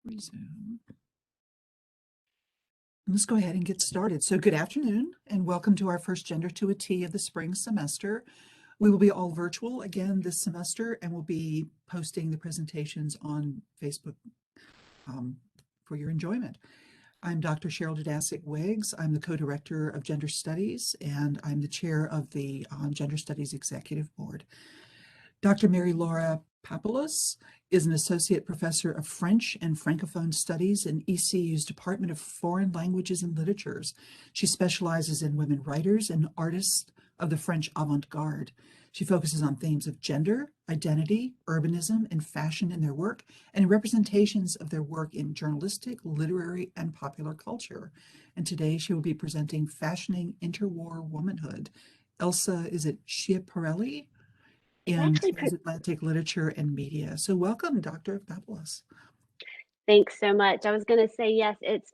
Resume. Let's go ahead and get started. So good afternoon and welcome to our first Gender to a T of the spring semester. We will be all virtual again this semester and we'll be posting the presentations on Facebook for your enjoyment. I'm Dr. Cheryl Dudasic-Wiggs. I'm the co-director of Gender Studies and I'm the chair of the Gender Studies Executive Board. Dr. Marylaura Papalas is an associate professor of French and Francophone studies in ECU's Department of Foreign Languages and Literatures. She specializes in women writers and artists of the French avant-garde. She focuses on themes of gender, identity, urbanism, and fashion in their work, and representations of their work in journalistic, literary, and popular culture. And today she will be presenting Fashioning Interwar Womanhood. Elsa, is it Schiaparelli? In transatlantic literature and media. So welcome, Dr. Papalas. Thanks so much. I was going to say, yes, it's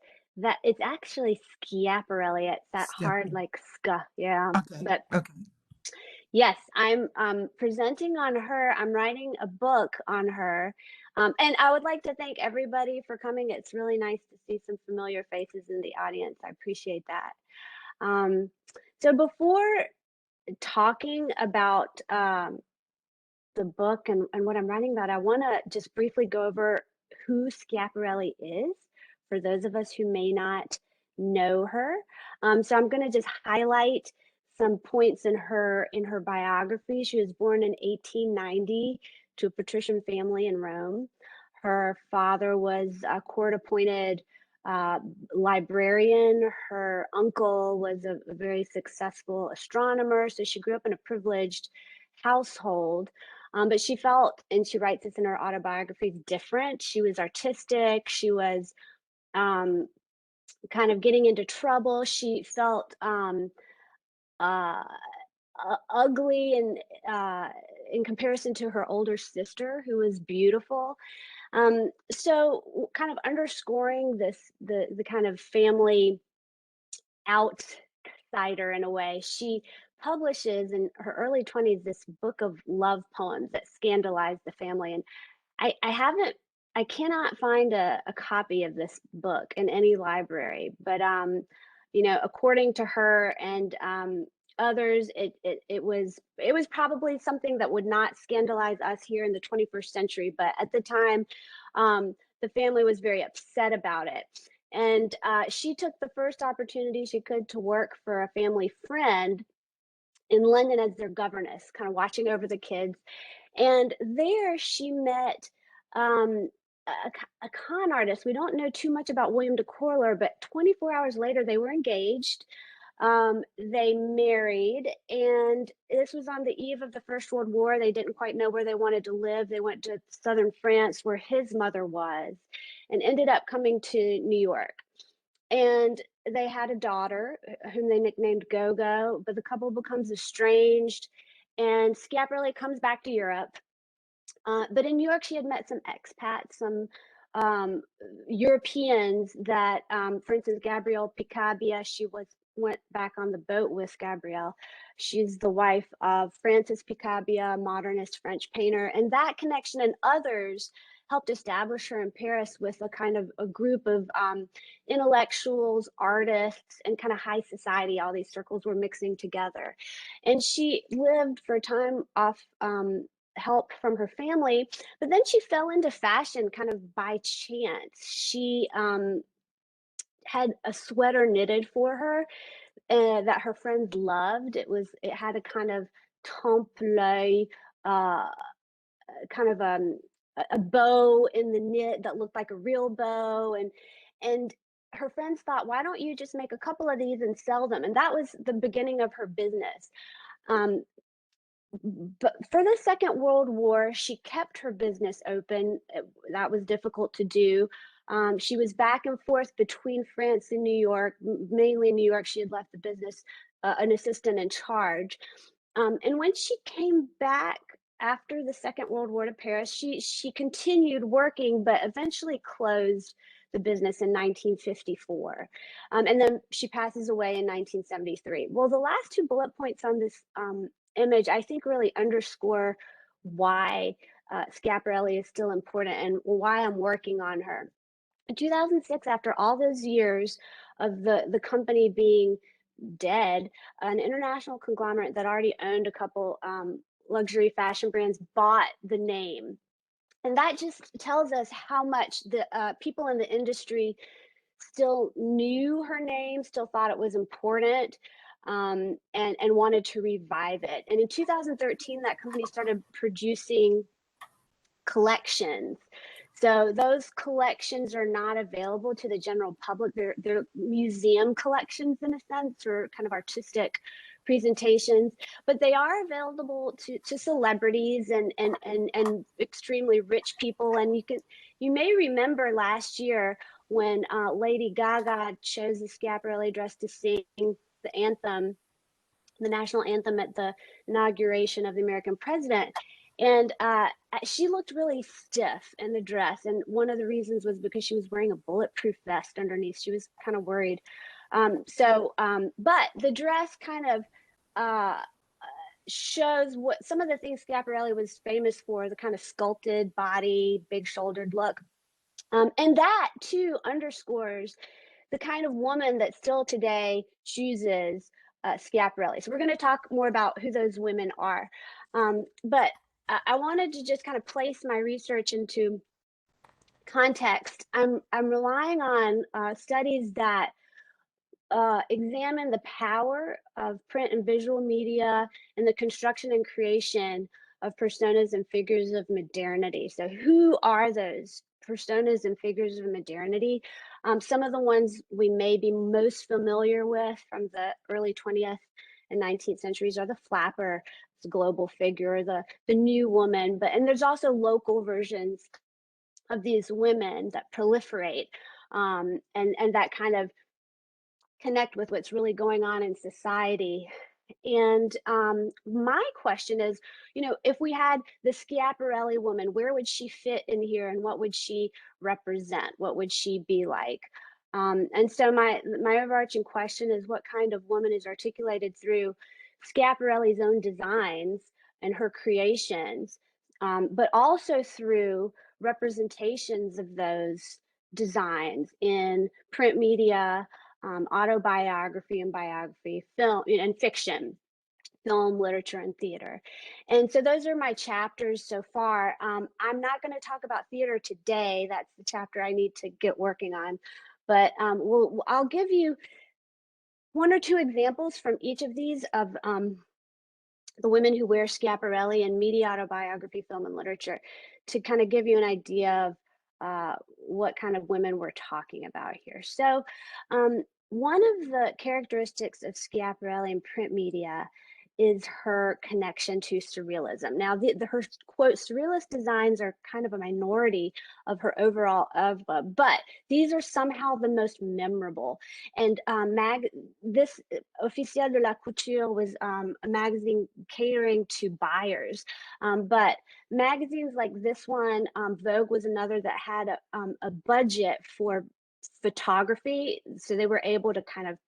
actually Schiaparelli. It's that hard, like ska. Yeah. Okay. But okay. Yes, I'm presenting on her. I'm writing a book on her. And I would like to thank everybody for coming. It's really nice to see some familiar faces in the audience. I appreciate that. So before talking about the book and what I'm writing about, I want to just briefly go over who Schiaparelli is for those of us who may not know her. So I'm going to just highlight some points in her biography. She was born in 1890 to a patrician family in Rome. Her father was a court-appointed librarian. Her uncle was a very successful astronomer. So she grew up in a privileged household. But she felt, and she writes this in her autobiography, different. She was artistic. She was kind of getting into trouble. She felt ugly in comparison to her older sister, who was beautiful. So kind of underscoring the kind of family outsider in a way, she publishes in her early 20s this book of love poems that scandalized the family. And I cannot find a copy of this book in any library, but according to her and others, it was probably something that would not scandalize us here in the 21st century, but at the time the family was very upset about it. And she took the first opportunity she could to work for a family friend in London as their governess, kind of watching over the kids. And there she met a con artist. We don't know too much about William de Corler, but 24 hours later, they were engaged. They married, and this was on the eve of the First World War. They didn't quite know where they wanted to live. They went to southern France, where his mother was, and ended up coming to New York. And they had a daughter whom they nicknamed Gogo, but the couple becomes estranged, and Schiaparelli comes back to Europe. But in New York, she had met some expats, some Europeans that, for instance, Gabrielle Picabia, went back on the boat with Gabrielle. She's the wife of Francis Picabia, modernist French painter, and that connection and others helped establish her in Paris with a kind of a group of intellectuals, artists, and kind of high society. All these circles were mixing together. And she lived for a time off help from her family, but then she fell into fashion kind of by chance. She had a sweater knitted for her that her friends loved. It had a kind of trompe-l'oeil, kind of a bow in the knit that looked like a real bow, and her friends thought, why don't you just make a couple of these and sell them? And that was the beginning of her business. But for the Second World War, she kept her business open. That was difficult to do. She was back and forth between France and New York, mainly in New York. She had left the business, an assistant in charge. And when she came back after the Second World War to Paris, she continued working, but eventually closed the business in 1954. And then she passes away in 1973. Well, the last two bullet points on this image, I think, really underscore why Schiaparelli is still important and why I'm working on her. In 2006, after all those years of the company being dead, an international conglomerate that already owned a couple luxury fashion brands bought the name. And that just tells us how much the people in the industry still knew her name, still thought it was important, and wanted to revive it. And in 2013, that company started producing collections. So those collections are not available to the general public. They're museum collections in a sense, or kind of artistic presentations, but they are available to celebrities and extremely rich people. And you may remember last year when Lady Gaga chose the Schiaparelli dress to sing the anthem, the national anthem at the inauguration of the American president. And she looked really stiff in the dress. And one of the reasons was because she was wearing a bulletproof vest underneath. She was kind of worried. But the dress kind of shows what some of the things Schiaparelli was famous for, the kind of sculpted body, big shouldered look. And that too underscores the kind of woman that still today chooses Schiaparelli. So we're going to talk more about who those women are. But I wanted to just kind of place my research into context. I'm relying on studies that examine the power of print and visual media in the construction and creation of personas and figures of modernity. So who are those personas and figures of modernity? Some of the ones we may be most familiar with from the early 20th and 19th centuries are the flapper, the global figure, the new woman, and there's also local versions of these women that proliferate, and that kind of connect with what's really going on in society. And my question is, if we had the Schiaparelli woman, where would she fit in here, and what would she represent? What would she be like? And so my overarching question is, what kind of woman is articulated through Schiaparelli's own designs and her creations, but also through representations of those designs in print media, autobiography and biography, film and fiction, film, literature, and theater. And so those are my chapters so far. I'm not going to talk about theater today. That's the chapter I need to get working on. But I'll give you one or two examples from each of these of the women who wear Schiaparelli in media, autobiography, film, and literature, to kind of give you an idea of what kind of women we're talking about here. So one of the characteristics of Schiaparelli in print media is her connection to surrealism. Now, her quote surrealist designs are kind of a minority of her overall oeuvre, but these are somehow the most memorable. And this Officiel de la Couture was a magazine catering to buyers, but magazines like this one, Vogue was another that had a budget for photography, so they were able to kind of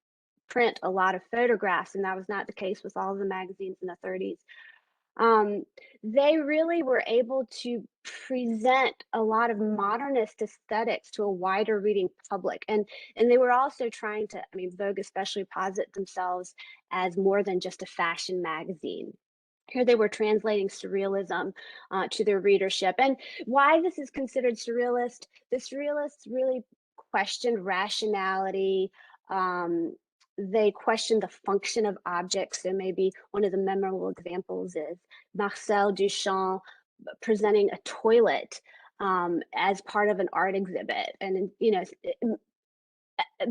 print a lot of photographs, and that was not the case with all of the magazines in the 30s. They really were able to present a lot of modernist aesthetics to a wider reading public, and they were also trying to, I mean, Vogue especially, posit themselves as more than just a fashion magazine. Here they were translating surrealism to their readership. And why this is considered surrealist, the surrealists really questioned rationality. They questioned the function of objects. So maybe one of the memorable examples is Marcel Duchamp presenting a toilet as part of an art exhibit. And,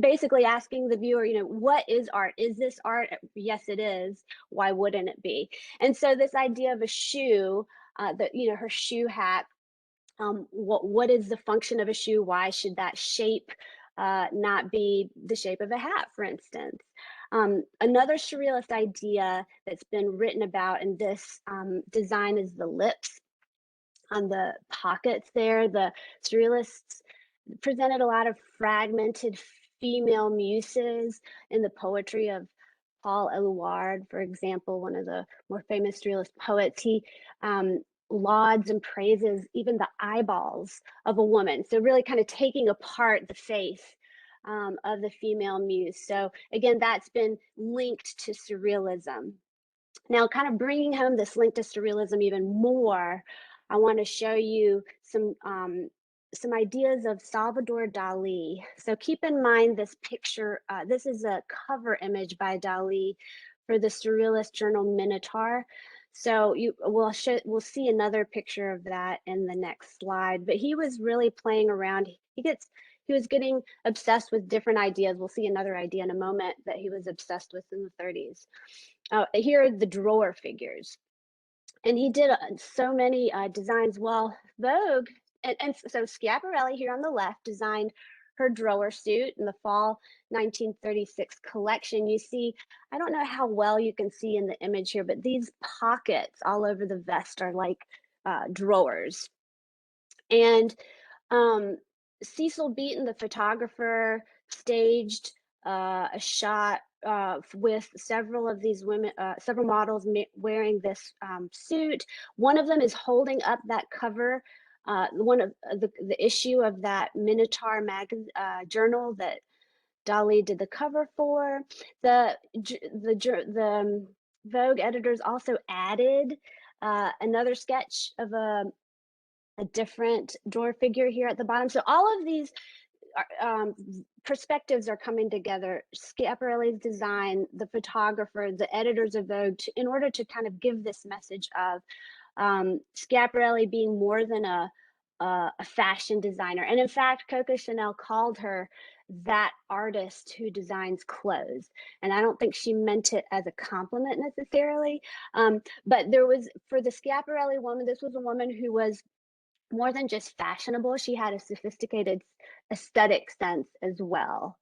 basically asking the viewer, what is art? Is this art? Yes, it is. Why wouldn't it be? And so this idea of a shoe, her shoe hat, what is the function of a shoe? Why should that shape not be the shape of a hat, for instance? Another surrealist idea that's been written about in this design is the lips on the pockets there. The surrealists presented a lot of fragmented female muses in the poetry of Paul Eluard, for example, one of the more famous surrealist poets. He lauds and praises even the eyeballs of a woman. So really kind of taking apart the face of the female muse. So again, that's been linked to surrealism. Now, kind of bringing home this link to surrealism even more, I want to show you some ideas of Salvador Dali. So keep in mind this picture. This is a cover image by Dali for the surrealist journal Minotaur. So we'll see another picture of that in the next slide. But he was really playing around. He was getting obsessed with different ideas. We'll see another idea in a moment that he was obsessed with in the 30s. Here are the drawer figures. And he did so many designs. Well, Vogue, and so Schiaparelli here on the left designed her drawer suit in the fall 1936 collection. You see, I don't know how well you can see in the image here, but these pockets all over the vest are like drawers. And Cecil Beaton, the photographer, staged a shot with several of these women, several models wearing this suit. One of them is holding up that cover, one of the issue of that Minotaur journal that Dali did the cover for. The Vogue editors also added another sketch of a different drawer figure here at the bottom. So all of these perspectives are coming together. Schiaparelli's design, the photographer, the editors of Vogue, in order to kind of give this message of Schiaparelli being more than a fashion designer. And in fact, Coco Chanel called her that artist who designs clothes. And I don't think she meant it as a compliment necessarily. But there was, for the Schiaparelli woman, this was a woman who was more than just fashionable. She had a sophisticated aesthetic sense as well.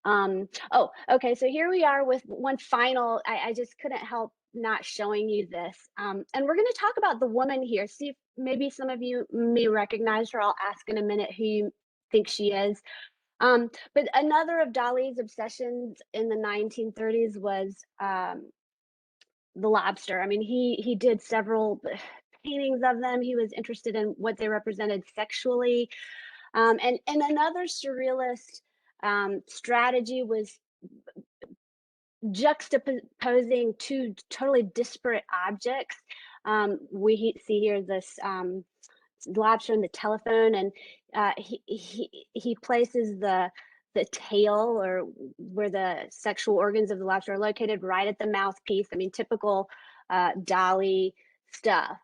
Oh, okay, so here we are with one final, I just couldn't help not showing you this. And we're going to talk about the woman here. See if maybe some of you may recognize her. I'll ask in a minute who you think she is. But another of Dali's obsessions in the 1930s was the lobster. I mean, he did several paintings of them. He was interested in what they represented sexually. And another surrealist strategy was juxtaposing two totally disparate objects. We see here this lobster and the telephone, and he places the tail, or where the sexual organs of the lobster are located, right at the mouthpiece. I mean, typical Dali stuff.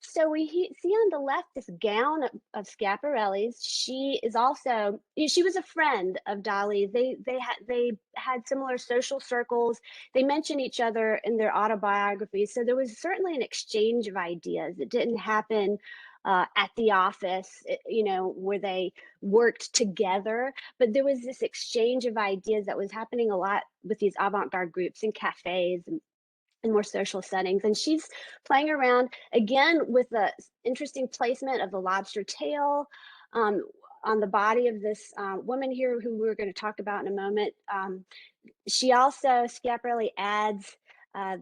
So we see on the left this gown of Schiaparelli's. She was a friend of Dali's. They had similar social circles. They mention each other in their autobiographies. So there was certainly an exchange of ideas. It didn't happen at the office, where they worked together, but there was this exchange of ideas that was happening a lot with these avant-garde groups in cafes and in more social settings. And she's playing around again with the interesting placement of the lobster tail on the body of this woman here, who we're going to talk about in a moment. Schiaparelli adds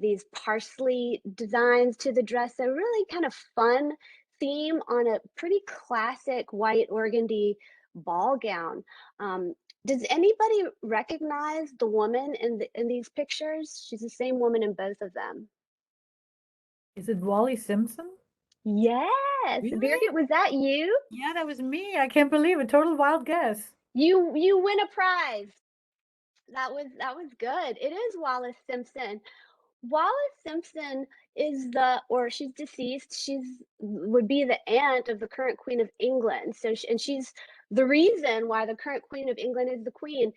these parsley designs to the dress. So really kind of fun theme on a pretty classic white organdy ball gown. Does anybody recognize the woman in these pictures? She's the same woman in both of them. Is it Wally Simpson? Yes, Really? Birgit, was that you? Yeah, that was me. I can't believe it. Total wild guess. You win a prize. That was good. It is Wallace Simpson. Wallace Simpson is she's deceased. Would be the aunt of the current Queen of England. So, and she's the reason why the current Queen of England is the Queen.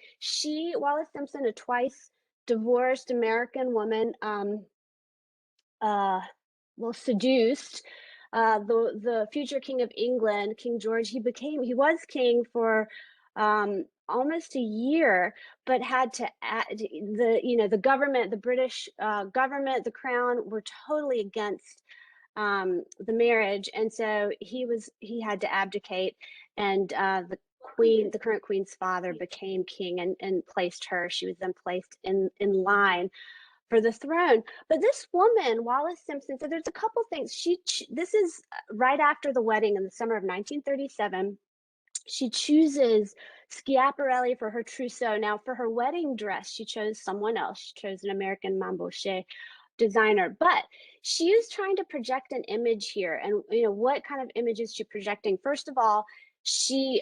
Wallace Simpson, a twice divorced American woman, seduced the future King of England, King George. He was king for almost a year, but had to the government, the British government, the crown were totally against the marriage, and so he had to abdicate, and the current queen's father became king and placed her. She was then placed in line for the throne. But this woman, Wallis Simpson, so there's a couple things. This is right after the wedding in the summer of 1937. She chooses Schiaparelli for her trousseau. Now, for her wedding dress, she chose someone else. She chose an American Mamboche designer, but she is trying to project an image here. And what kind of image is she projecting? First of all, she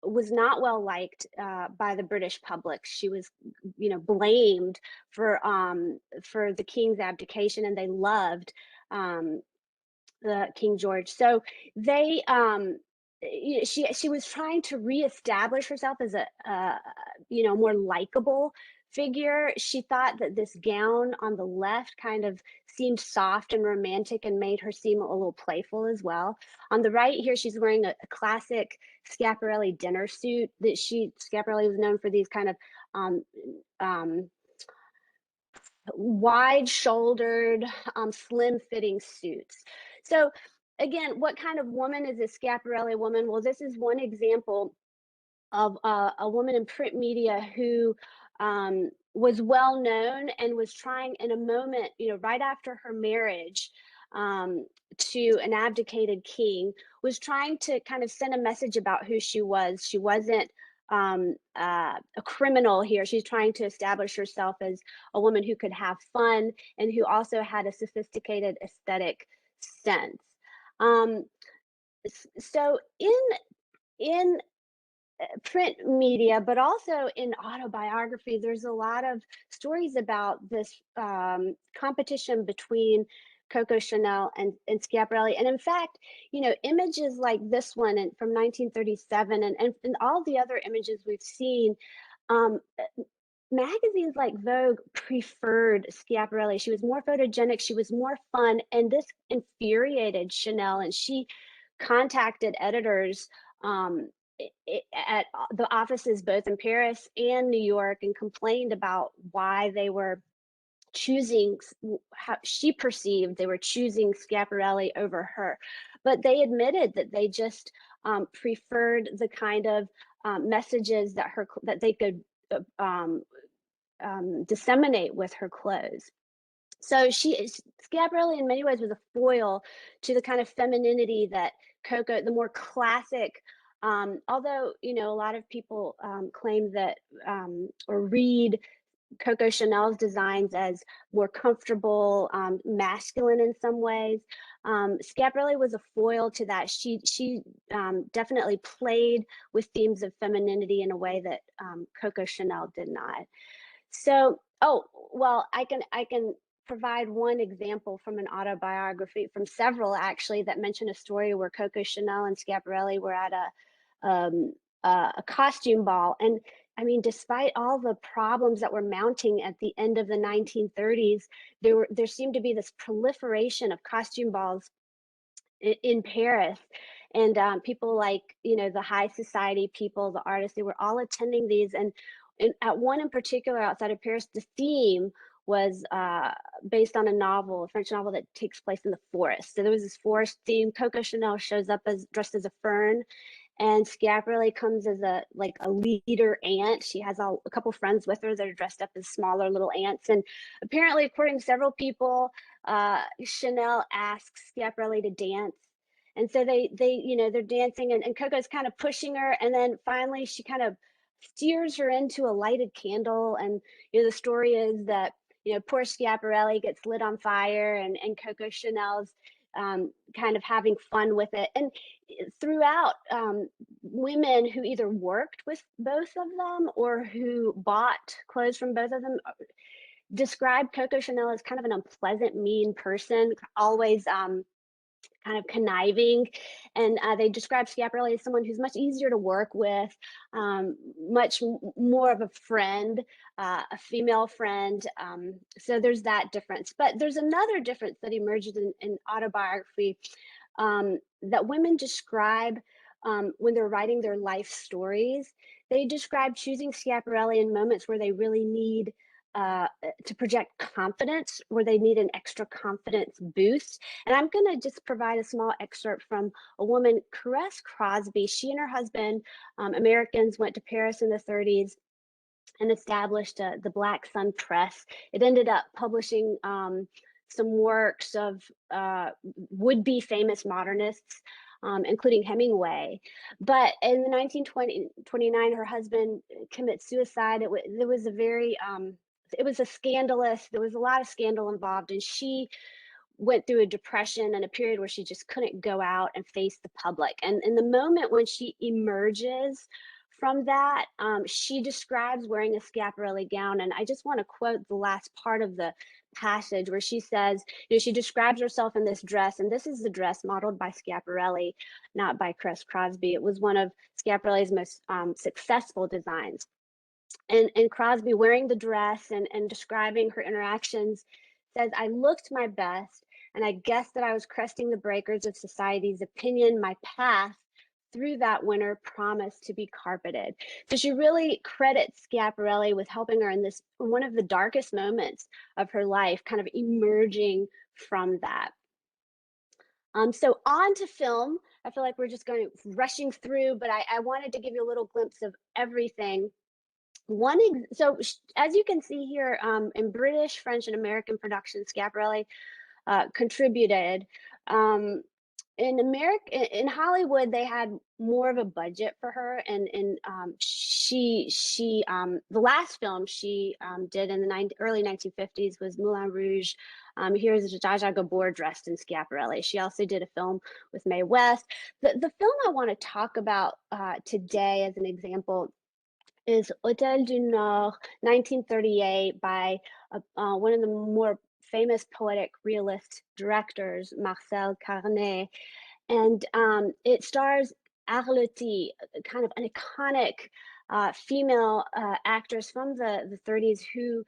was not well liked by the British public. She was, blamed for the king's abdication, and they loved the King George. So they she was trying to reestablish herself as a more likable figure. She thought that this gown on the left kind of seemed soft and romantic and made her seem a little playful as well. On the right here, she's wearing a classic Schiaparelli dinner suit. Schiaparelli was known for these kind of wide-shouldered, slim-fitting suits. So again, what kind of woman is this Schiaparelli woman? Well, this is one example of a woman in print media who was well known and was trying in a moment, right after her marriage to an abdicated king, was trying to kind of send a message about who she was. She wasn't a criminal here. She's trying to establish herself as a woman who could have fun and who also had a sophisticated aesthetic sense. So in print media, but also in autobiography, there's a lot of stories about this competition between Coco Chanel and Schiaparelli. And in fact, images like this one from 1937 and all the other images we've seen, magazines like Vogue preferred Schiaparelli. She was more photogenic, she was more fun, and this infuriated Chanel, and she contacted editors at the offices both in Paris and New York and complained about why they were choosing, how she perceived they were choosing Schiaparelli over her. But they admitted that they just preferred the kind of messages that they could disseminate with her clothes. So Schiaparelli in many ways was a foil to the kind of femininity that Coco, the more classic, although, a lot of people claim that or read Coco Chanel's designs as more comfortable, masculine in some ways. Schiaparelli was a foil to that. She definitely played with themes of femininity in a way that Coco Chanel did not. So, well, I can provide one example from an autobiography, from several actually, that mention a story where Coco Chanel and Schiaparelli were at a costume ball. And I mean, despite all the problems that were mounting at the end of the 1930s, there seemed to be this proliferation of costume balls in Paris. And people like, the high society people, the artists, they were all attending these. And at one in particular outside of Paris, the theme was based on a French novel that takes place in the forest. So there was this forest theme. Coco Chanel shows up dressed as a fern, and Schiaparelli comes as a leader ant. She has a couple friends with her that are dressed up as smaller little ants. And apparently, according to several people, Chanel asks Schiaparelli to dance. And so they're dancing, and Coco's kind of pushing her, and then finally she kind of steers her into a lighted candle. And the story is that poor Schiaparelli gets lit on fire, and Coco Chanel's kind of having fun with it. And throughout, women who either worked with both of them or who bought clothes from both of them described Coco Chanel as kind of an unpleasant, mean person, always kind of conniving. And they describe Schiaparelli as someone who's much easier to work with, much more of a friend, a female friend. So there's that difference. But there's another difference that emerges in autobiography that women describe when they're writing their life stories. They describe choosing Schiaparelli in moments where they really need to project confidence, where they need an extra confidence boost. And I'm going to just provide a small excerpt from a woman, Caresse Crosby. She and her husband, Americans, went to Paris in the 30s and established the Black Sun Press. It ended up publishing some works of would-be famous modernists, including Hemingway. But in the 1929, her husband commits suicide. There was a very, it was a scandalous, there was a lot of scandal involved, and she went through a depression and a period where she just couldn't go out and face the public. And in the moment when she emerges from that, she describes wearing a Schiaparelli gown. And I just want to quote the last part of the passage where she says, you know, she describes herself in this dress, and this is the dress modeled by Schiaparelli, not by Chris Crosby. It was one of Schiaparelli's most successful designs. And Crosby, wearing the dress and describing her interactions, says, I looked my best, and I guessed that I was cresting the breakers of society's opinion. My path through that winter promised to be carpeted. So she really credits Schiaparelli with helping her in this, one of the darkest moments of her life, kind of emerging from that. So on to film. I feel like we're just going rushing through, but I wanted to give you a little glimpse of everything. So as you can see here, in British, French, and American production, Schiaparelli contributed. In America, in Hollywood, they had more of a budget for her, and the last film she did in the early 1950s was Moulin Rouge. Here's Zsa Zsa Gabor dressed in Schiaparelli. She also did a film with Mae West. The film I want to talk about today as an example is Hôtel du Nord, 1938, by one of the more famous poetic realist directors, Marcel Carné. And it stars Arletty, kind of an iconic female actress from the 30s who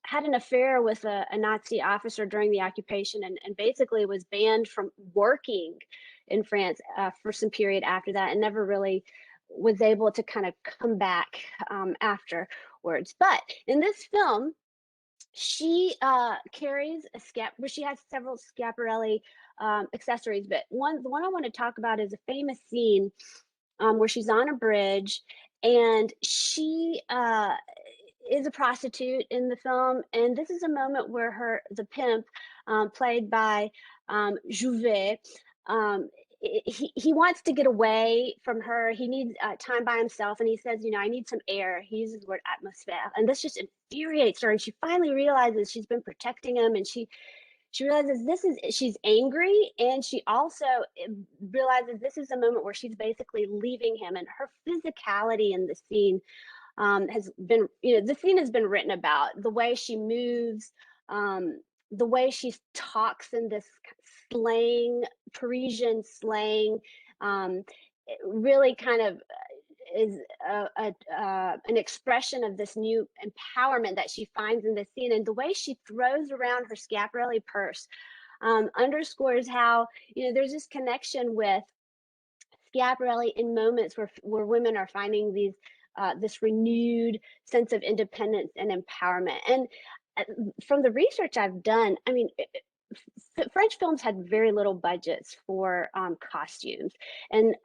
had an affair with a Nazi officer during the occupation, and basically was banned from working in France for some period after that, and never really was able to kind of come back afterwards. But in this film, she carries where she has several Schiaparelli accessories, but the one I want to talk about is a famous scene where she's on a bridge, and she is a prostitute in the film, and this is a moment where the pimp, played by Jouvet, he wants to get away from her. He needs time by himself, and he says, you know, I need some air. He uses the word atmosphere, and this just infuriates her, and she finally realizes she's been protecting him, and she realizes she's angry, and she also realizes this is a moment where she's basically leaving him, and her physicality in the scene has been, you know, the scene has been written about, the way she moves, the way she talks in this slang, Parisian slang, really kind of is an expression of this new empowerment that she finds in the scene. And the way she throws around her Schiaparelli purse underscores how, you know, there's this connection with Schiaparelli in moments where women are finding this renewed sense of independence and empowerment. And from the research I've done, I mean, French films had very little budgets for costumes, and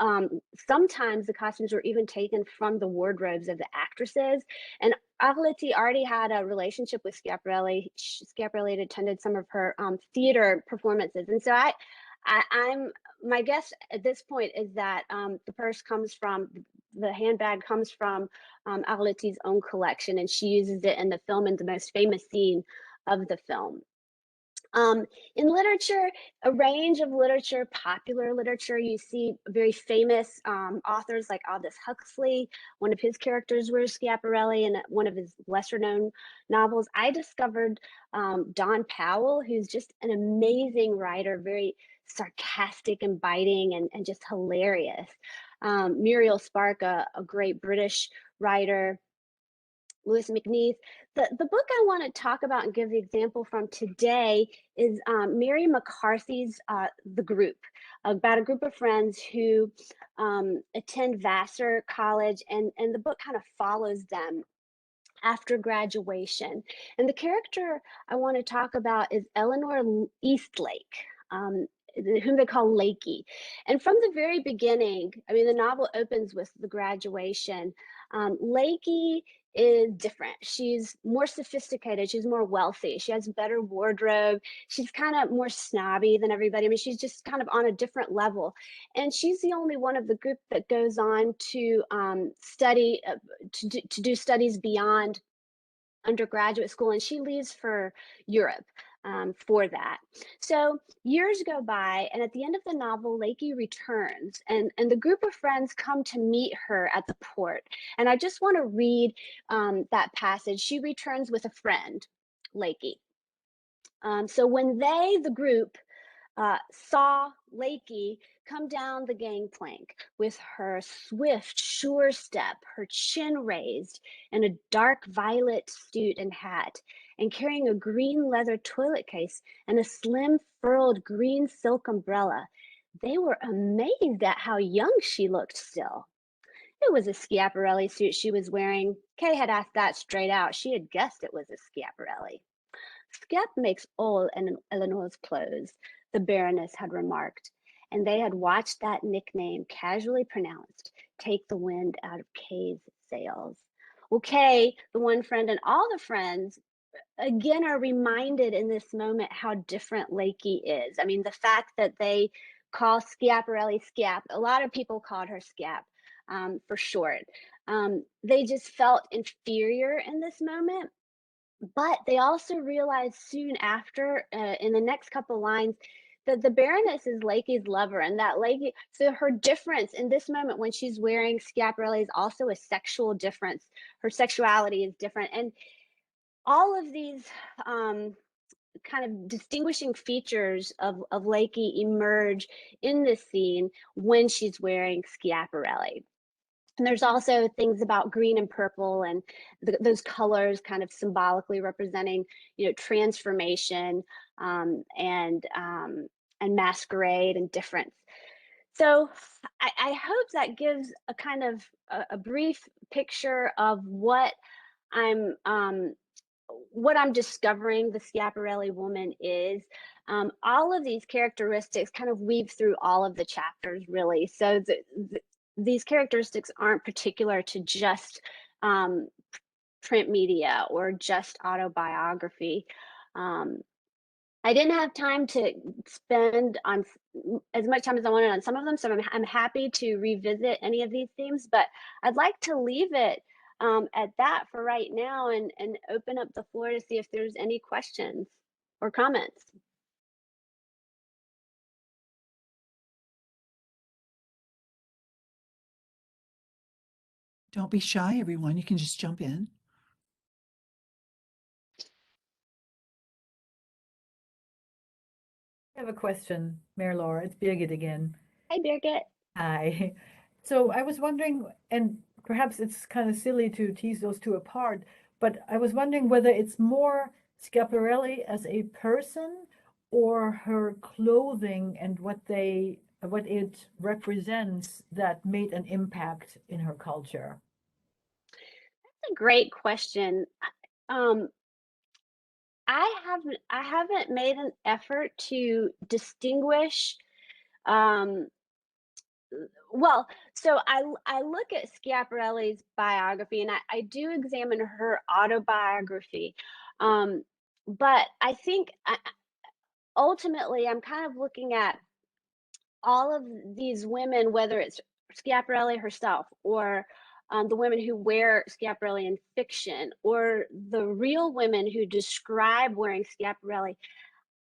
sometimes the costumes were even taken from the wardrobes of the actresses. And Arletty already had a relationship with Schiaparelli. Schiaparelli had attended some of her theater performances, and so my guess at this point is that the handbag comes from Arletty's own collection, and she uses it in the film in the most famous scene of the film. In literature, a range of literature, popular literature, you see very famous authors like Aldous Huxley. One of his characters was Schiaparelli in one of his lesser known novels. I discovered Don Powell, who's just an amazing writer, very sarcastic and biting and just hilarious. Muriel Spark, a great British writer. Louis McNeath. The book I want to talk about and give the example from today is Mary McCarthy's The Group, about a group of friends who attend Vassar College, and the book kind of follows them after graduation. And the character I want to talk about is Eleanor Eastlake, whom they call Lakey. And from the very beginning, I mean, the novel opens with the graduation, Lakey is different. She's more sophisticated. She's more wealthy. She has better wardrobe. She's kind of more snobby than everybody. I mean, she's just kind of on a different level. And she's the only one of the group that goes on to study, to do studies beyond undergraduate school, and she leaves for Europe for that. So years go by, and at the end of the novel, Lakey returns, and the group of friends come to meet her at the port. And I just want to read that passage. She returns with a friend, Lakey. So when the group, saw Lakey come down the gangplank with her swift, sure step, her chin raised, and a dark violet suit and hat, and carrying a green leather toilet case and a slim, furled green silk umbrella, they were amazed at how young she looked still. It was a Schiaparelli suit she was wearing. Kay had asked that straight out. She had guessed it was a Schiaparelli. Scap makes all Eleanor's clothes, the Baroness had remarked, and they had watched that nickname, casually pronounced, take the wind out of Kay's sails. Well, Kay, the one friend, and all the friends, again, are reminded in this moment how different Lakey is. I mean, the fact that they call Schiaparelli Scap, a lot of people called her Scap for short. They just felt inferior in this moment. But they also realized soon after, in the next couple lines, that the Baroness is Lakey's lover, and that Lakey, so her difference in this moment when she's wearing Schiaparelli is also a sexual difference. Her sexuality is different. And all of these kind of distinguishing features of Lakey emerge in this scene when she's wearing Schiaparelli. And there's also things about green and purple and those colors kind of symbolically representing, transformation and masquerade and difference. So I hope that gives a kind of a brief picture of what I'm discovering the Schiaparelli woman is. All of these characteristics kind of weave through all of the chapters, really. So these characteristics aren't particular to just print media or just autobiography. I didn't have time to spend on as much time as I wanted on some of them, so I'm happy to revisit any of these themes, but I'd like to leave it at that for right now and open up the floor to see if there's any questions or comments. Don't be shy, everyone. You can just jump in. I have a question, Marylaura. It's Birgit again. Hi, Birgit. Hi. So I was wondering, and perhaps it's kind of silly to tease those two apart, but I was wondering whether it's more Schiaparelli as a person or her clothing and what it represents that made an impact in her culture. That's a great question. I haven't made an effort to distinguish. Well, so I look at Schiaparelli's biography, and I do examine her autobiography, but I think ultimately I'm kind of looking at all of these women, whether it's Schiaparelli herself or the women who wear Schiaparelli in fiction, or the real women who describe wearing Schiaparelli.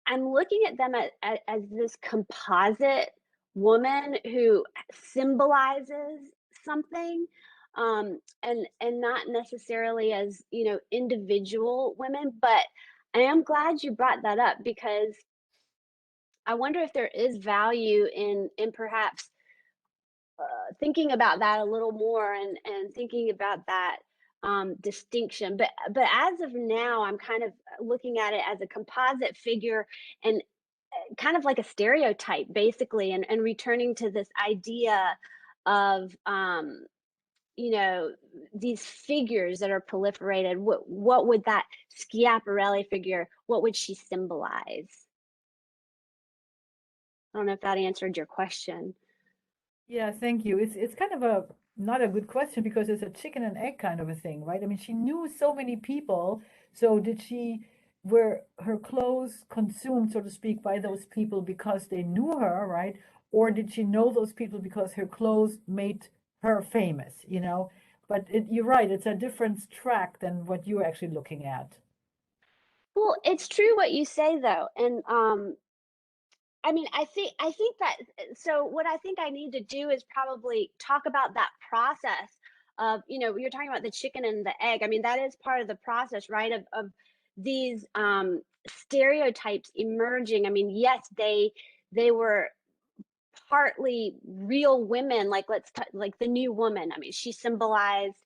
I'm looking at them as this composite woman who symbolizes something, and not necessarily as individual women. But I am glad you brought that up, because I wonder if there is value in perhaps thinking about that a little more and thinking about that distinction. But as of now, I'm kind of looking at it as a composite figure and kind of like a stereotype, basically, and returning to this idea of these figures that are proliferated. What would that Schiaparelli figure, what would she symbolize? I don't know if that answered your question. Yeah, thank you. It's kind of a not a good question because it's a chicken and egg kind of a thing, right? I mean, she knew so many people. So were her clothes consumed, so to speak, by those people because they knew her, right? Or did she know those people because her clothes made her famous, you know? But you're right, it's a different track than what you're actually looking at. Well, it's true what you say though. And I mean, I think that so what I think I need to do is probably talk about that process of, you know, you're talking about the chicken and the egg. I mean, that is part of the process, right? Of these stereotypes emerging. I mean, yes, they were partly real women, like like the new woman. I mean, she symbolized,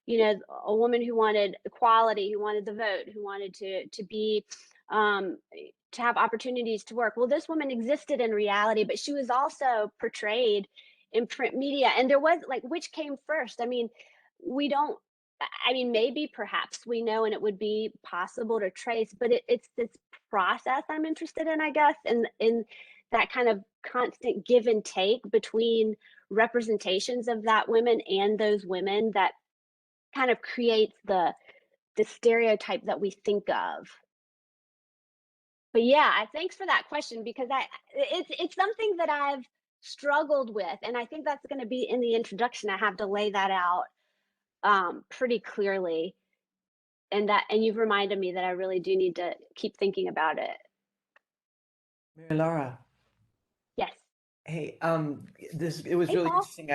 you know, a woman who wanted equality, who wanted the vote, who wanted to be um to have opportunities to work. Well, this woman existed in reality, but she was also portrayed in print media. And there was like, which came first? I mean, we don't, I mean, maybe perhaps we know and it would be possible to trace, but it's this process I'm interested in, I guess, and in that kind of constant give and take between representations of that women and those women that kind of creates the stereotype that we think of. But yeah, thanks for that question because it's something that I've struggled with, and I think that's going to be in the introduction. I have to lay that out pretty clearly, and you've reminded me that I really do need to keep thinking about it. Marylaura, Yes. hey, it was Hey, really Paul. interesting.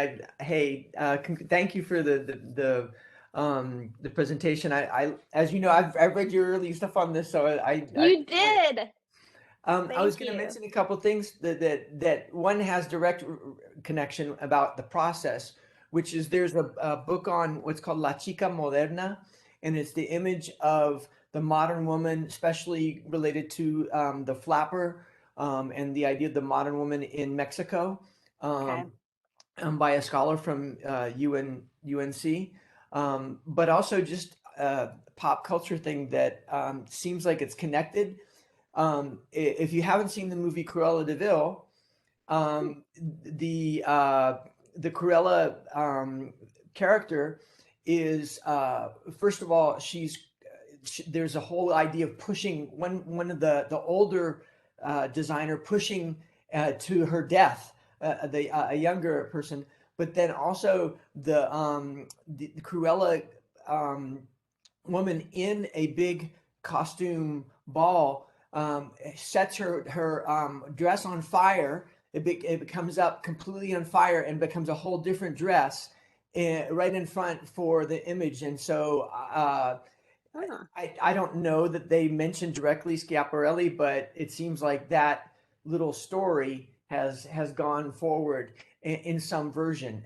Thank you for the presentation. As you know, I've read your early stuff on this, so I You enjoyed it. did. I was Thank going to you. mention a couple things that one has direct connection about the process, which is there's a book on what's called La Chica Moderna, and it's the image of the modern woman, especially related to the flapper and the idea of the modern woman in Mexico, Okay. um, by a scholar from UNC, but also just pop culture thing that seems like it's connected. If you haven't seen the movie Cruella de Vil, Hmm. um, the Cruella character is first of all there's a whole idea of pushing one of the older designer pushing to her death a younger person, but then also the Cruella um, woman in a big costume ball sets her dress on fire. It comes up completely on fire and becomes a whole different dress right in front for the image. And so Huh. I don't know that they mentioned directly Schiaparelli, but it seems like that little story has gone forward in some version.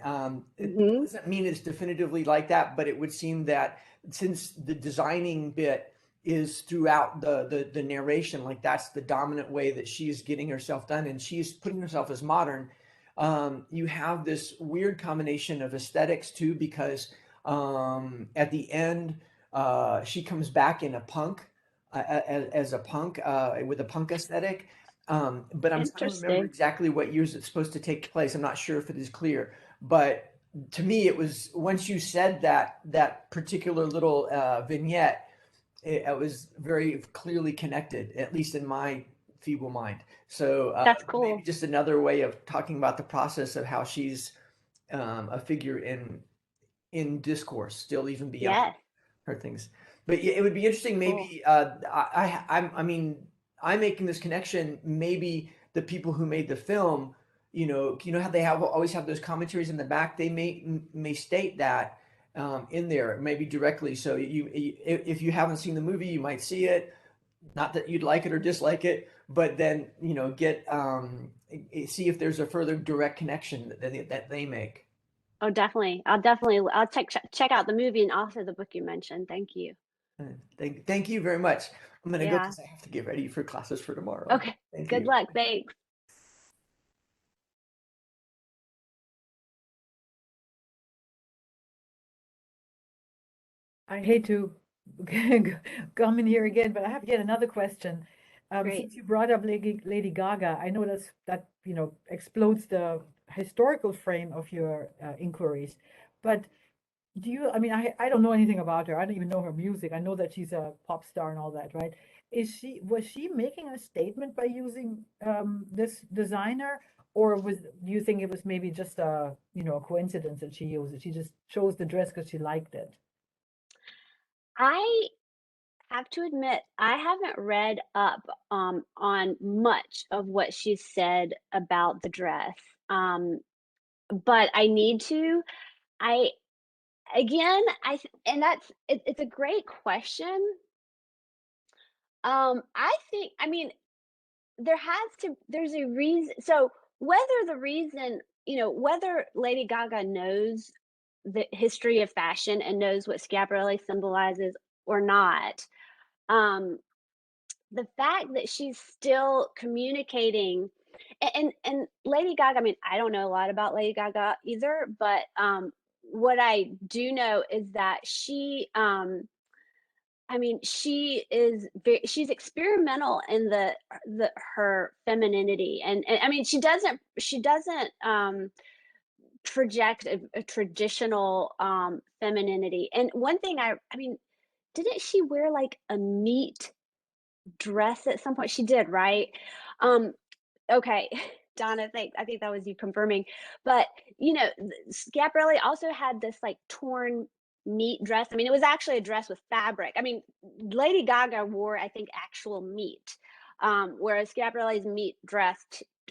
It Hmm. doesn't mean it's definitively like that, but it would seem that since the designing bit is throughout the narration, like that's the dominant way that she's getting herself done, and she's putting herself as modern. You have this weird combination of aesthetics too, because at the end she comes back in a punk as a punk with a punk aesthetic. But I'm trying to remember Interesting. exactly what years it's supposed to take place. I'm not sure if it is clear, but to me, it was once you said that particular little vignette, it was very clearly connected, at least in my feeble mind. So That's maybe cool. just another way of talking about the process of how she's a figure in discourse, still even beyond Yes. her things. But yeah, it would be interesting. Cool. Maybe I mean, I'm making this connection. Maybe the people who made the film, you know how they always have those commentaries in the back. They may state that in there, maybe directly. So if you haven't seen the movie, you might see it. Not that you'd like it or dislike it, but then get see if there's a further direct connection that they make. Oh, definitely. I'll check out the movie and also the book you mentioned. Thank you. Thank you very much. I'm gonna go Yeah. because I have to get ready for classes for tomorrow. Okay. Thank Good you. luck. Thanks. I hate to come in here again, but I have yet another question. Great. Since you brought up Lady Gaga, I know that explodes the historical frame of your inquiries. But do you, I mean, I don't know anything about her. I don't even know her music. I know that she's a pop star and all that, right? Was she making a statement by using this designer, or do you think it was maybe just a, a coincidence that she used it? She just chose the dress because she liked it. I have to admit, I haven't read up on much of what she said about the dress. But I need to. I again, and it's a great question. I think, I mean, there's a reason. So whether the reason, whether Lady Gaga knows the history of fashion and knows what Schiaparelli symbolizes or not, um, the fact that she's still communicating, and Lady Gaga, I mean, I don't know a lot about Lady Gaga either, but what I do know is that I mean, she's experimental in her femininity, and I mean, she doesn't project a traditional femininity. And one thing I mean, didn't she wear like a meat dress at some point? She did, right? Um, okay, Donna, I think that was you confirming. But Schiaparelli also had this like torn meat dress. I mean, it was actually a dress with fabric. I mean, Lady Gaga wore, I think, actual meat, whereas Schiaparelli's meat dress,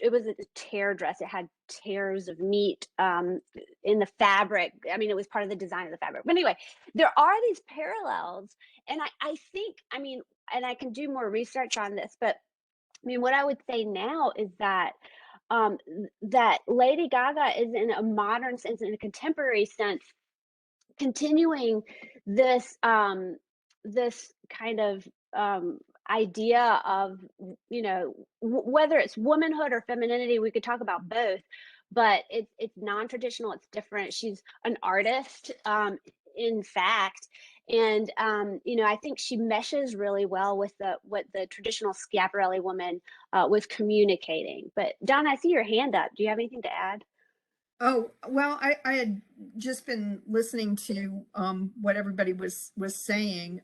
it was a tear dress. It had tears of meat in the fabric. I mean, it was part of the design of the fabric. But anyway, there are these parallels, and I think, I mean, and I can do more research on this, but I mean, what I would say now is that that Lady Gaga is, in a modern sense, in a contemporary sense, continuing this this kind of idea of, whether it's womanhood or femininity. We could talk about both, but it's non-traditional, it's different. She's an artist, in fact, and I think she meshes really well with what the traditional Schiaparelli woman was communicating. But Donna, I see your hand up. Do you have anything to add? Oh, well, I had just been listening to what everybody was saying.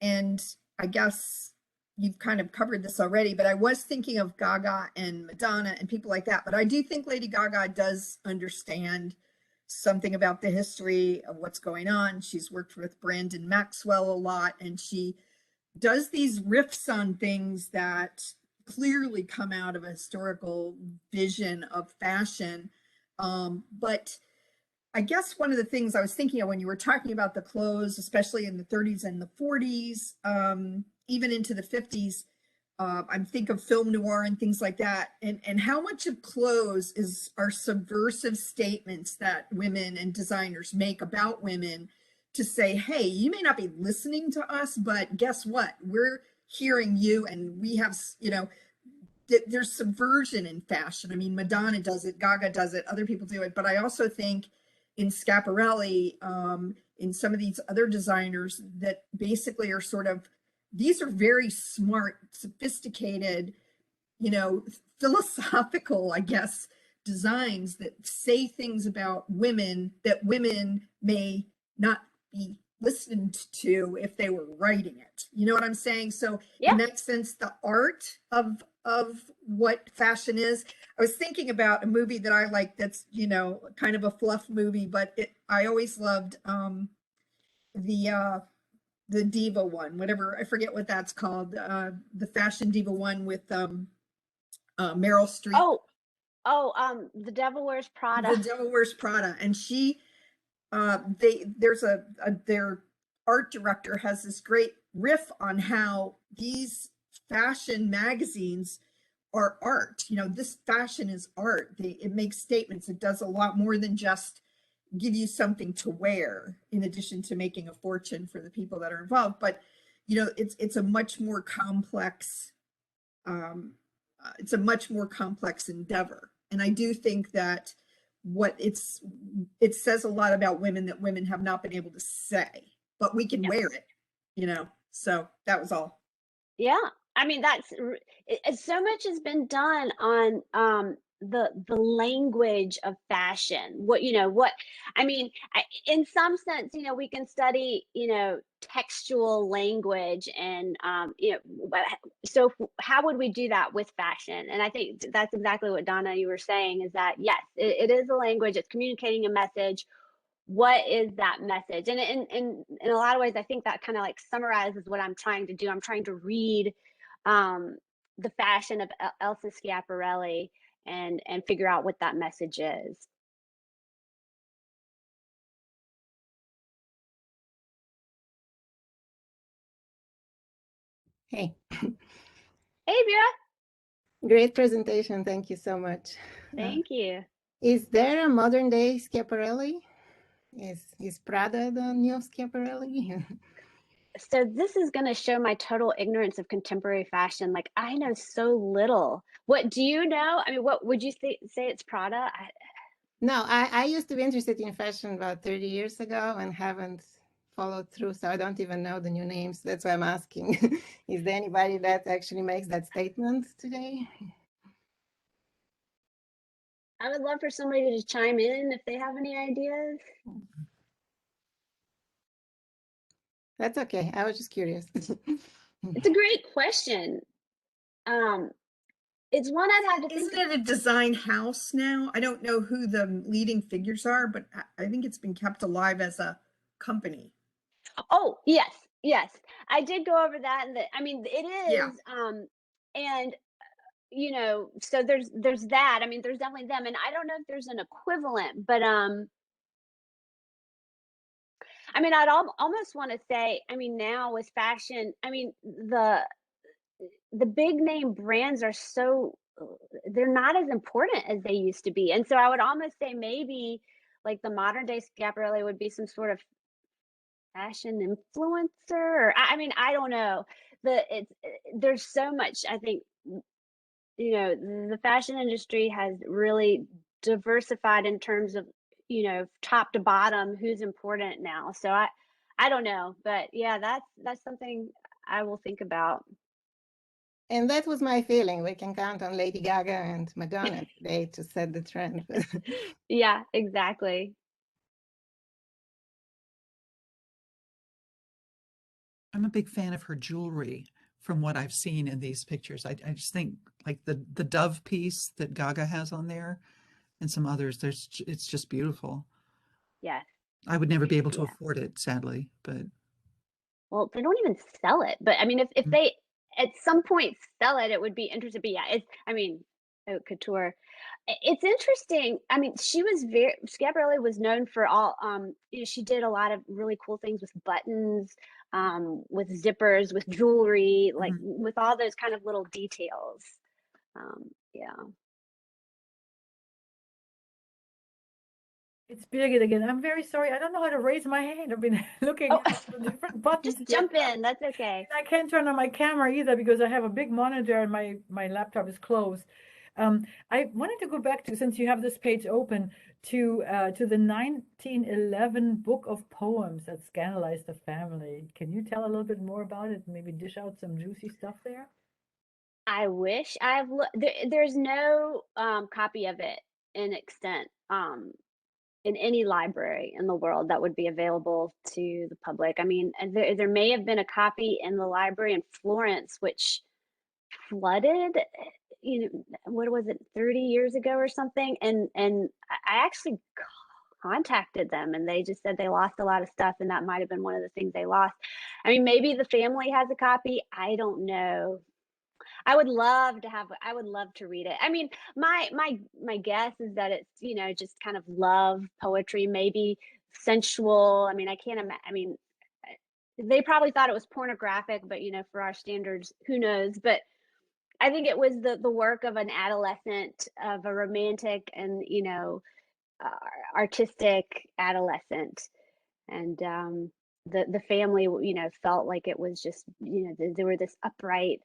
And I guess you've kind of covered this already, but I was thinking of Gaga and Madonna and people like that. But I do think Lady Gaga does understand something about the history of what's going on. She's worked with Brandon Maxwell a lot, and she does these riffs on things that clearly come out of a historical vision of fashion. But I guess one of the things I was thinking of when you were talking about the clothes, especially in the 30s and the 40s, even into the 50s, I'm thinking of film noir and things like that, and how much of clothes are subversive statements that women and designers make about women to say, hey, you may not be listening to us, but guess what? We're hearing you, and we have, there's subversion in fashion. I mean, Madonna does it, Gaga does it, other people do it, but I also think in Schiaparelli, in some of these other designers that basically are sort of, these are very smart, sophisticated, philosophical, I guess, designs that say things about women that women may not be listened to if they were writing it. You know what I'm saying? So Yeah. in that sense, the art of what fashion is. I was thinking about a movie that I like that's, kind of a fluff movie, but I always loved the diva one, whatever, I forget what that's called, the fashion diva one with Meryl Streep. The Devil Wears Prada. The Devil Wears Prada. And she their art director has this great riff on how these fashion magazines are art. This fashion is art. It makes statements. It does a lot more than just give you something to wear, in addition to making a fortune for the people that are involved. But it's a much more complex endeavor. And I do think that it says a lot about women that women have not been able to say, but we can wear it, so that was all. Yeah. I mean, so much has been done on the language of fashion. I mean, in some sense, we can study, textual language and, so how would we do that with fashion? And I think that's exactly what Donna, you were saying, is that yes, it is a language, it's communicating a message. What is that message? And in a lot of ways, I think that kind of like summarizes what I'm trying to do. I'm trying to read the fashion of Elsa Schiaparelli and figure out what that message is. Hey, Hey, Vera. great presentation. Thank you so much. Thank you. Is there a modern day Schiaparelli? Is Prada the new Schiaparelli? So this is going to show my total ignorance of contemporary fashion. Like, I know so little. What do you know? I mean, what would you say it's Prada? No, I used to be interested in fashion about 30 years ago and haven't followed through, so I don't even know the new names. That's why I'm asking. Is there anybody that actually makes that statement today? I would love for somebody to chime in if they have any ideas. That's okay. I was just curious. It's a great question. It's one I'd have to think. Isn't it a design house now? I don't know who the leading figures are, but I think it's been kept alive as a company. Oh, yes. I did go over that, and I mean, it Yeah. is, and so there's that. I mean, there's definitely them, and I don't know if there's an equivalent, but I mean, I'd almost want to say, I mean, now with fashion, I mean, the big name brands are so, they're not as important as they used to be, and so I would almost say maybe like the modern day Schiaparelli would be some sort of fashion influencer, or I mean, I don't know. There's so much, I think, the fashion industry has really diversified in terms of, top to bottom, who's important now. So I don't know, but yeah, that's something I will think about. And that was my feeling. We can count on Lady Gaga and Madonna today to set the trend. Yeah, exactly. I'm a big fan of her jewelry from what I've seen in these pictures. I just think like the dove piece that Gaga has on there and some others, it's just beautiful. Yes. I would never be able to Yeah. afford it, sadly, but Well, they don't even sell it, but I mean, if they at some point sell it, it would be interesting. But yeah, I mean, haute couture. It's interesting. I mean, Schiaparelli was known for all, she did a lot of really cool things with buttons, with zippers, with jewelry, like with all those kind of little details. Yeah. It's Birgit again. I'm very sorry. I don't know how to raise my hand. I've been looking at the different buttons. Just jump in. That's okay. I can't turn on my camera either because I have a big monitor and my laptop is closed. I wanted to go back to, since you have this page open, to the 1911 book of poems that scandalized the family. Can you tell a little bit more about it? Maybe dish out some juicy stuff there? I wish I've looked. There's no copy of it in extent in any library in the world that would be available to the public. I mean, there may have been a copy in the library in Florence, which flooded. What was it, 30 years ago or something? And I actually contacted them, and they just said they lost a lot of stuff, and that might have been one of the things they lost. I mean, maybe the family has a copy. I don't know. I would love to read it. I mean, my guess is that it's, just kind of love poetry, maybe sensual. I mean, I can't imagine. I mean, they probably thought it was pornographic, but for our standards, who knows? But I think it was the work of an adolescent, of a romantic and artistic adolescent, and the family felt like it was just they were this upright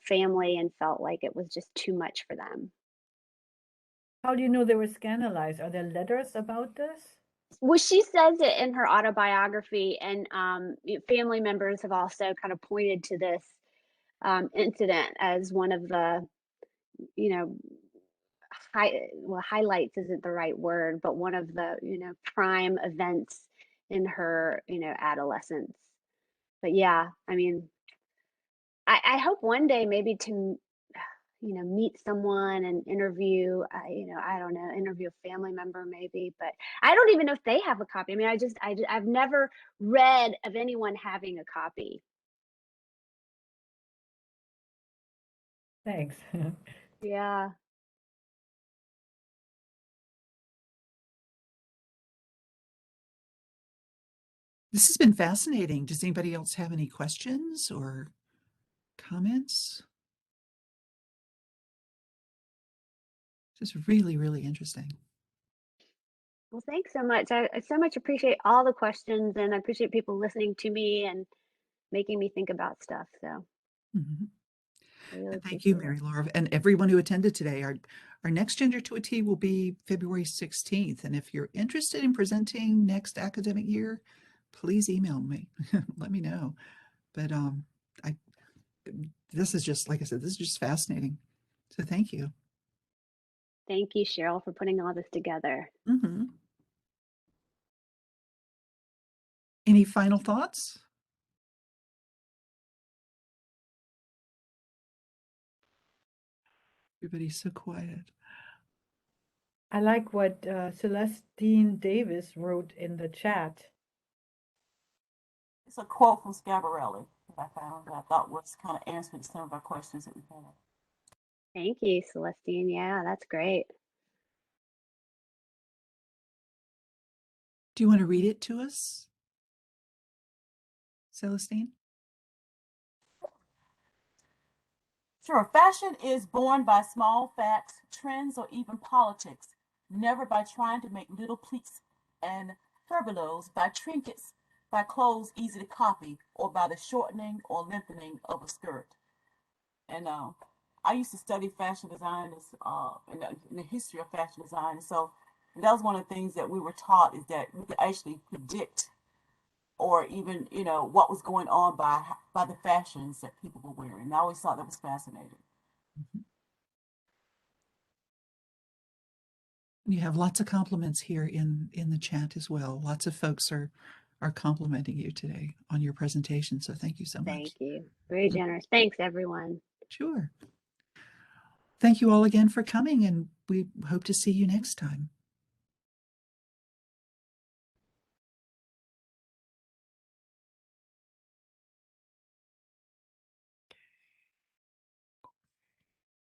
family, and felt like it was just too much for them. How do you know they were scandalized? Are there letters about this? Well, she says it in her autobiography, and family members have also kind of pointed to this incident as one of the highlights isn't the right word, but one of the, prime events in her, adolescence. But yeah, I mean, I hope one day maybe to, meet someone and interview, I don't know, interview a family member maybe, but I don't even know if they have a copy. I mean, I've never read of anyone having a copy. Thanks. Yeah. This has been fascinating. Does anybody else have any questions or comments? This is really, really interesting. Well, thanks so much. I so much appreciate all the questions, and I appreciate people listening to me and making me think about stuff. So Mhm. I really And thank you, appreciate it. Marylaura, and everyone who attended today. Our next Gender to a T will be February 16th. And if you're interested in presenting next academic year, please email me. Let me know. But I this is just, like I said, this is just fascinating. So thank you. Thank you, Cheryl, for putting all this together. Mhm. Any final thoughts? Everybody's so quiet. I like what Celestine Davis wrote in the chat. It's a quote from Schiaparelli that I found that I thought was kind of answering some of our questions that we've had. Thank you, Celestine. Yeah, that's great. Do you want to read it to us, Celestine? Sure, fashion is born by small facts, trends, or even politics, never by trying to make little pleats and furbelows, by trinkets, by clothes easy to copy, or by the shortening or lengthening of a skirt. And I used to study fashion design in the history of fashion design. So that was one of the things that we were taught, is that we could actually predict or even, what was going on by the fashions that people were wearing. And I always thought that was fascinating. You have lots of compliments here in the chat as well. Lots of folks are complimenting you today on your presentation. So thank you so much. Thank you. Very generous. Thanks, everyone. Sure. Thank you all again for coming, and we hope to see you next time.